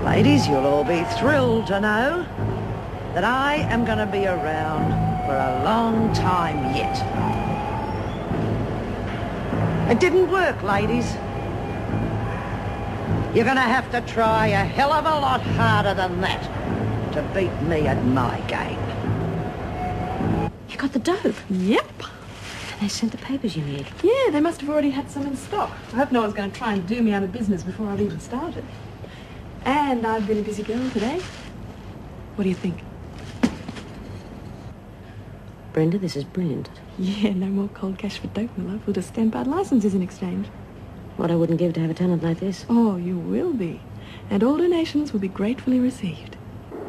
Ladies, you'll all be thrilled to know that I am going to be around for a long time yet. It didn't work, ladies. You're going to have to try a hell of a lot harder than that to beat me at my game. You got the dope? Yep. And they sent the papers you need? Yeah, they must have already had some in stock. I hope no one's going to try and do me out of business before I've even started. And I've been a busy girl today. What do you think? Brenda, this is brilliant. Yeah, no more cold cash for dope, my love. We'll just stamp out licenses in exchange. What I wouldn't give to have a talent like this. Oh, you will be. And all donations will be gratefully received.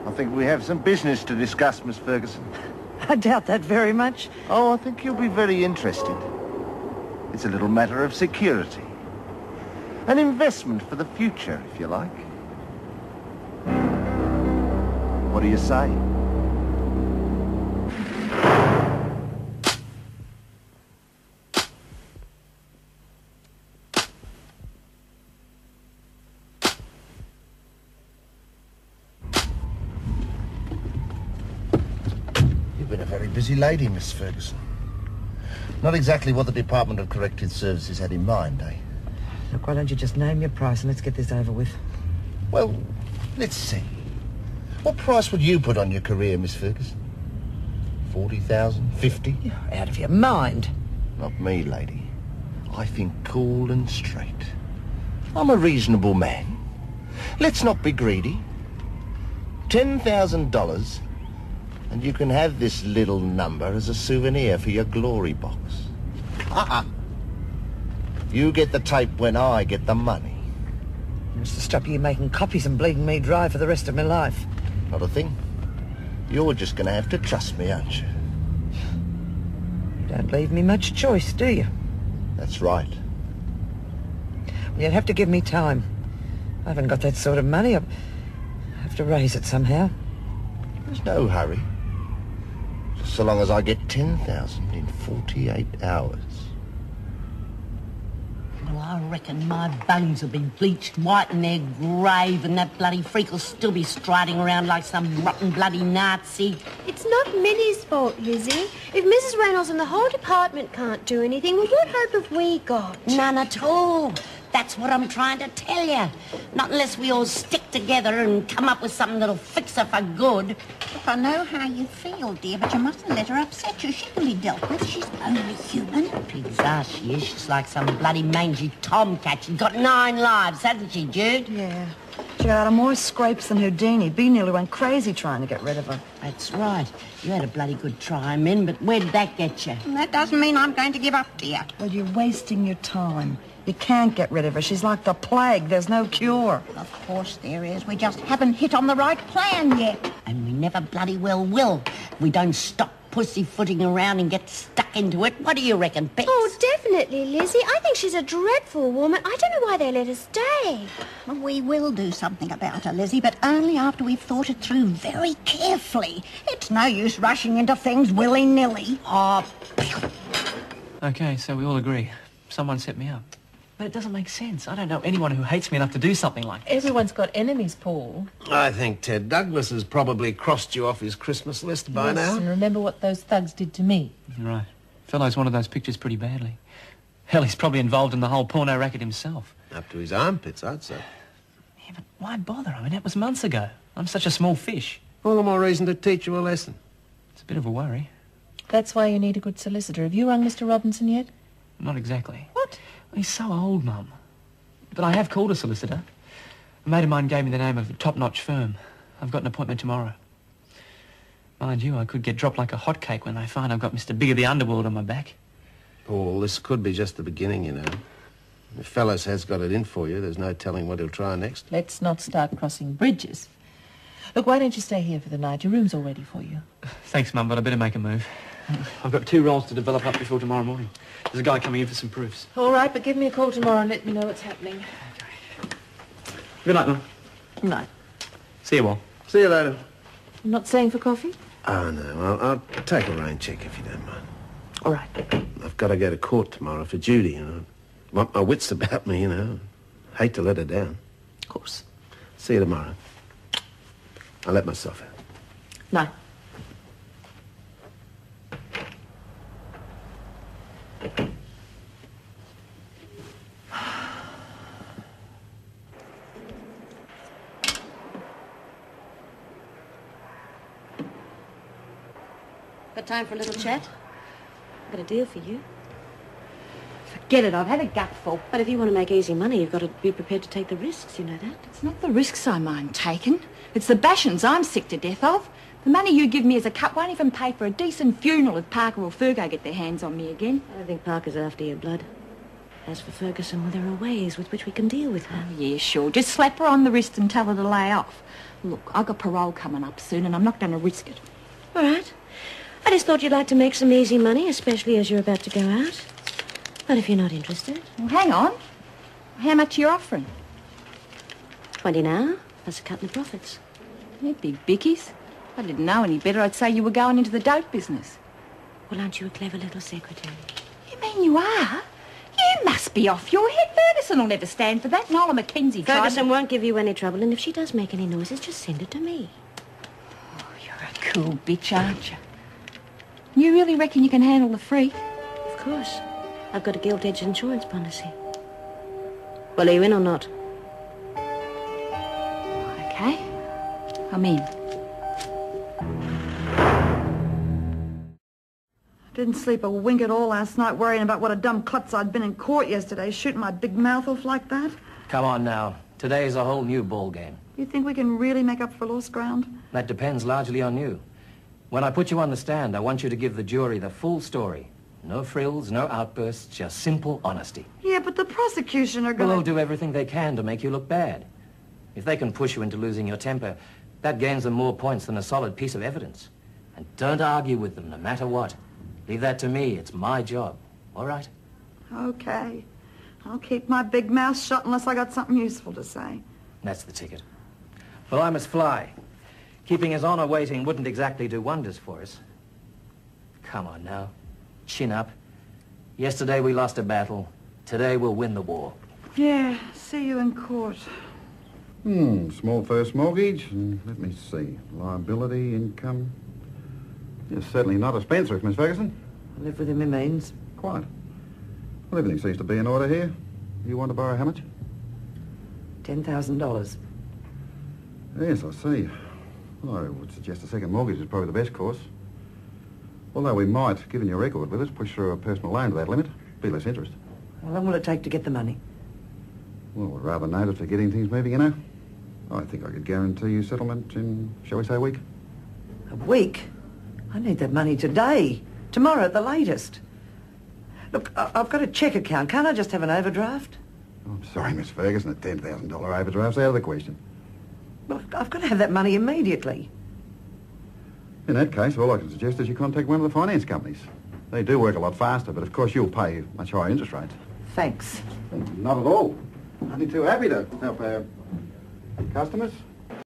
I think we have some business to discuss, Miss Ferguson. I doubt that very much. Oh, I think you'll be very interested. It's a little matter of security. An investment for the future, if you like. What do you say? You've been a very busy lady, Miss Ferguson. Not exactly what the Department of Corrective Services had in mind, eh? Look, why don't you just name your price and let's get this over with? Well, let's see. What price would you put on your career, Miss Ferguson? 40,000? 50? You're out of your mind. Not me, lady. I think cool and straight. I'm a reasonable man. Let's not be greedy. $10,000, and you can have this little number as a souvenir for your glory box. You get the tape when I get the money. It's to stop you making copies and bleeding me dry for the rest of my life. Not a thing. You're just going to have to trust me, aren't you? You don't leave me much choice, do you? That's right. Well, you'd have to give me time. I haven't got that sort of money. I have to raise it somehow. There's no hurry. So long as I get 10,000 in 48 hours. Well, I reckon my bones will be bleached white in their grave and that bloody freak will still be striding around like some rotten bloody Nazi. It's not Minnie's fault, Lizzie. If Mrs. Reynolds and the whole department can't do anything, well, what hope have we got? None at all. That's what I'm trying to tell you. Not unless we all stick together and come up with something that'll fix her for good. Look, I know how you feel, dear, but you mustn't let her upset you. She can be dealt with. She's only human. Pig's ass she is. She's like some bloody mangy tomcat. She's got 9 lives, hasn't she, Jude? Yeah. She had more scrapes than Houdini. Bea nearly went crazy trying to get rid of her. That's right. You had a bloody good try, Min, but where did that get you? That doesn't mean I'm going to give up, dear. Well, you're wasting your time. You can't get rid of her. She's like the plague. There's no cure. Of course there is. We just haven't hit on the right plan yet. And we never bloody well will. If we don't stop pussyfooting around and get stuck into it. What do you reckon, Pix? Oh, definitely, Lizzie. I think she's a dreadful woman. I don't know why they let her stay. Well, we will do something about her, Lizzie, but only after we've thought it through very carefully. It's no use rushing into things willy-nilly. Oh, Okay, so we all agree. Someone set me up. But it doesn't make sense. I don't know anyone who hates me enough to do something like this. Everyone's got enemies, Paul. I think Ted Douglas has probably crossed you off his Christmas list by now. And remember what those thugs did to me. Right. Fellow's wanted those pictures pretty badly. Hell, he's probably involved in the whole porno racket himself. Up to his armpits, I'd say. Yeah, but why bother? I mean, that was months ago. I'm such a small fish. All the more reason to teach you a lesson. It's a bit of a worry. That's why you need a good solicitor. Have you rung Mr. Robinson yet? Not exactly. What? He's so old, Mum. But I have called a solicitor. A mate of mine gave me the name of a top-notch firm. I've got an appointment tomorrow. Mind you, I could get dropped like a hotcake when they find I've got Mr. Big of the Underworld on my back. Paul, this could be just the beginning, you know. If Fellows has got it in for you, there's no telling what he'll try next. Let's not start crossing bridges. Look, why don't you stay here for the night? Your room's all ready for you. Thanks, Mum, but I better make a move. I've got 2 rolls to develop up before tomorrow morning. There's a guy coming in for some proofs. All right, but give me a call tomorrow and let me know what's happening. Okay. Good night, Mum. Good night. See you all. See you later. I'm not staying for coffee? Oh, no, I'll take a rain check if you don't mind. All right. I've got to go to court tomorrow for Judy, you know. Want my wits about me, you know. Hate to let her down. Of course. See you tomorrow. I'll let myself out. No. Got time for a little chat? I've got a deal for you. Forget it, I've had a gutful. But if you want to make easy money, you've got to be prepared to take the risks, you know that? It's not the risks I mind taking. It's the bashings I'm sick to death of. The money you give me as a cut won't even pay for a decent funeral if Parker or Fergo get their hands on me again. I don't think Parker's after your blood. As for Ferguson, well, there are ways with which we can deal with her. Oh, yeah, sure. Just slap her on the wrist and tell her to lay off. Look, I've got parole coming up soon and I'm not going to risk it. All right. I just thought you'd like to make some easy money, especially as you're about to go out. But if you're not interested... Well, hang on. How much are you offering? 20 now, plus a cut in the profits. Yeah, big bickies. If I didn't know any better, I'd say you were going into the dope business. Well, aren't you a clever little secretary? You mean you are? You must be off your head. Ferguson will never stand for that. Nola Mackenzie tried... Ferguson won't give you any trouble, and if she does make any noises, just send it to me. Oh, you're a cool bitch, aren't you? You really reckon you can handle the freak? Of course. I've got a gilt-edged insurance policy. Well, are you in or not? Okay. I'm in. Didn't sleep a wink at all last night worrying about what a dumb klutz I'd been in court yesterday, shooting my big mouth off like that. Come on now. Today's a whole new ball game. You think we can really make up for lost ground? That depends largely on you. When I put you on the stand, I want you to give the jury the full story. No frills, no outbursts, just simple honesty. Yeah, but the prosecution are Well, going they'll do everything they can to make you look bad. If they can push you into losing your temper, that gains them more points than a solid piece of evidence. And don't argue with them, no matter what. Leave that to me. It's my job. All right? Okay. I'll keep my big mouth shut unless I got something useful to say. That's the ticket. Well, I must fly. Keeping his honor waiting wouldn't exactly do wonders for us. Come on now. Chin up. Yesterday we lost a battle. Today we'll win the war. Yeah, see you in court. Small first mortgage, and let me see. Liability, income. You're certainly not a spendthrift, Miss Ferguson. I live within my means. Quite. Well, everything seems to be in order here. You want to borrow how much? $10,000. Yes, I see. Well, I would suggest a second mortgage is probably the best course. Although we might, given your record with us, push through a personal loan to that limit. Be less interest. How long will it take to get the money? Well, we're rather noted for getting things moving, you know. I think I could guarantee you settlement in, shall we say, a week. A week? I need that money today. Tomorrow at the latest. Look, I've got a cheque account. Can't I just have an overdraft? Oh, I'm sorry, Miss Ferguson. A $10,000 overdraft's out of the question. Well, I've got to have that money immediately. In that case, all I can suggest is you contact one of the finance companies. They do work a lot faster, but of course you'll pay much higher interest rates. Thanks. Not at all. Only too happy to help our customers.